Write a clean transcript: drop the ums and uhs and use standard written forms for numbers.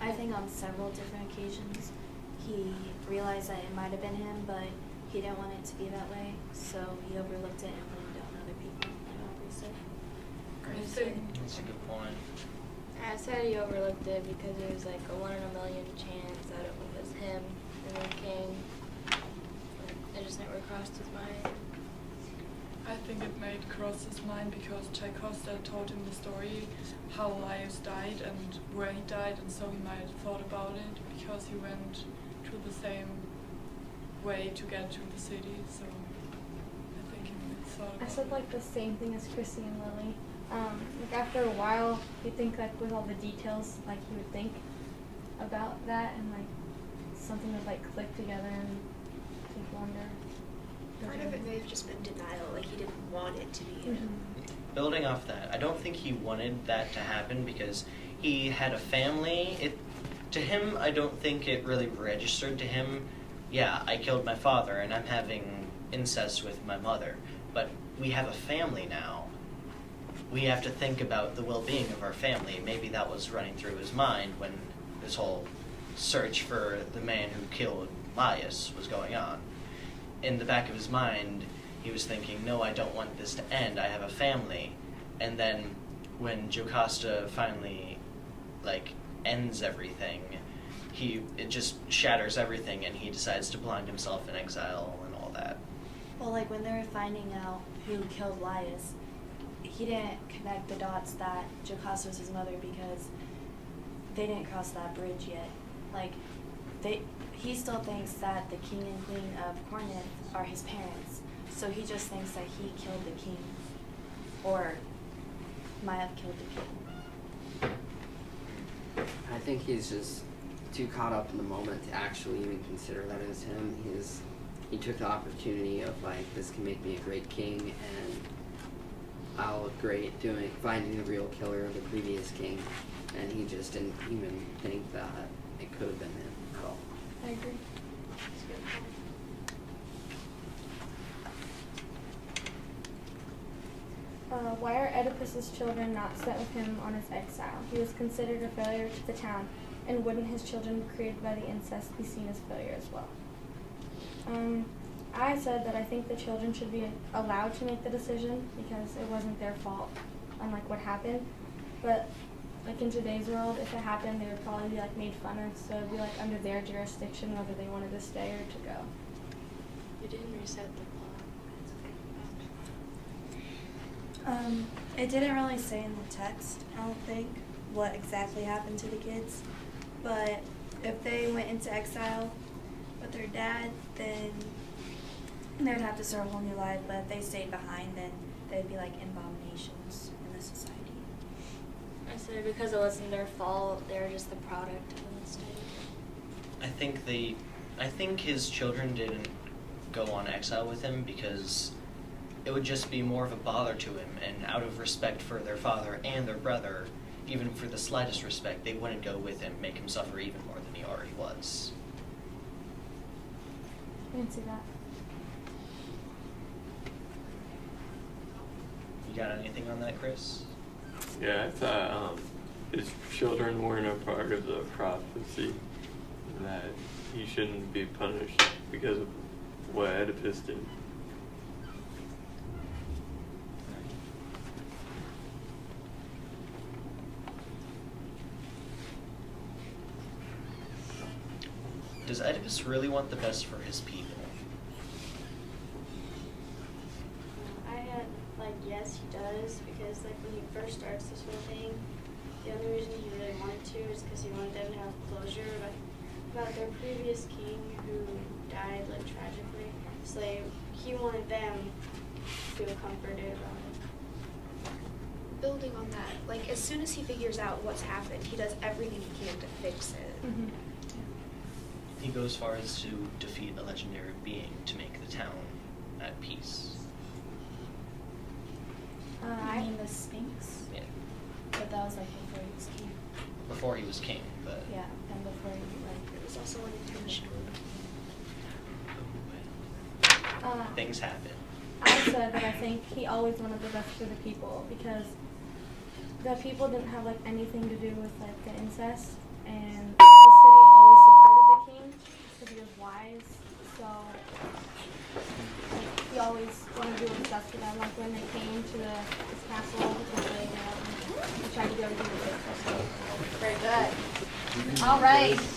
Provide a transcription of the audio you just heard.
I think on several different occasions he realized that it might have been him, but he didn't want it to be that way, so he overlooked it and blamed it on other people, like Aubrey said. That's a good point. I said he overlooked it because it was like a 1 in a million chance that it was him and the king. It just never crossed his mind. I think it made cross his mind because Tchaikovsky told him the story how Laius died and where he died, and so he might have thought about it because he went through the same way to get to the city. So I think he thought about it. I said like the same thing as Chrissy and Lily. Like after a while, you think like with all the details, like you would think about that, and like something would like click together and take wonder. Part of it may have just been denial, like he didn't want it to be him. Building off that, I don't think he wanted that to happen because he had a family. To him, I don't think it really registered to him, yeah, I killed my father and I'm having incest with my mother, but we have a family now. We have to think about the well-being of our family. Maybe that was running through his mind when this whole search for the man who killed Laius was going on. In the back of his mind, he was thinking, no, I don't want this to end. I have a family. And then when Jocasta finally, ends everything, it just shatters everything, and he decides to blind himself in exile and all that. Well, when they were finding out who killed Laius, he didn't connect the dots that Jocasta was his mother because they didn't cross that bridge yet. He still thinks that the king and queen of Corinth are his parents, so he just thinks that he killed the king, or might have killed the king. I think he's just too caught up in the moment to actually even consider that as him. He took the opportunity of this can make me a great king, and I'll look great finding the real killer of the previous king, and he just didn't even think that it could have been him at all. I agree. Why are Oedipus's children not sent with him on his exile? He was considered a failure to the town, and wouldn't his children created by the incest be seen as failure as well? I said that I think the children should be allowed to make the decision because it wasn't their fault, unlike what happened. But in today's world, if it happened, they would probably be made fun of, so it'd be under their jurisdiction whether they wanted to stay or to go. You didn't reset the plot. It didn't really say in the text, I don't think, what exactly happened to the kids. But if they went into exile with their dad, then they would have to start a whole new life. But if they stayed behind, then they'd be abominations in the society. I said because it wasn't their fault, they were just the product of a mistake. I think his children didn't go on exile with him because it would just be more of a bother to him, and out of respect for their father and their brother, even for the slightest respect, they wouldn't go with him, make him suffer even more than he already was. I didn't see that. You got anything on that, Chris? Yeah, I thought his children weren't a part of the prophecy, that he shouldn't be punished because of what Oedipus did. Does Oedipus really want the best for his people? I had yes, he does, because when he first starts this whole thing, the only reason he really wanted to is because he wanted them to have closure about their previous king who died tragically. So he wanted them to feel comforted about it. Building on that, as soon as he figures out what's happened, he does everything he can to fix it. Mm-hmm. He goes as far as to defeat a legendary being to make the town at peace. I mean the Sphinx? Yeah. But that was before he was king. Before he was king, but... Yeah, and before he It was also unintentional. Things happen. I said that I think he always wanted the best for the people because the people didn't have anything to do with the incest, and the city always supported the king because he was wise. So like, he always wanted to do what's best for them. Like when they came to his castle, he tried to do everything he could. Very good. All right.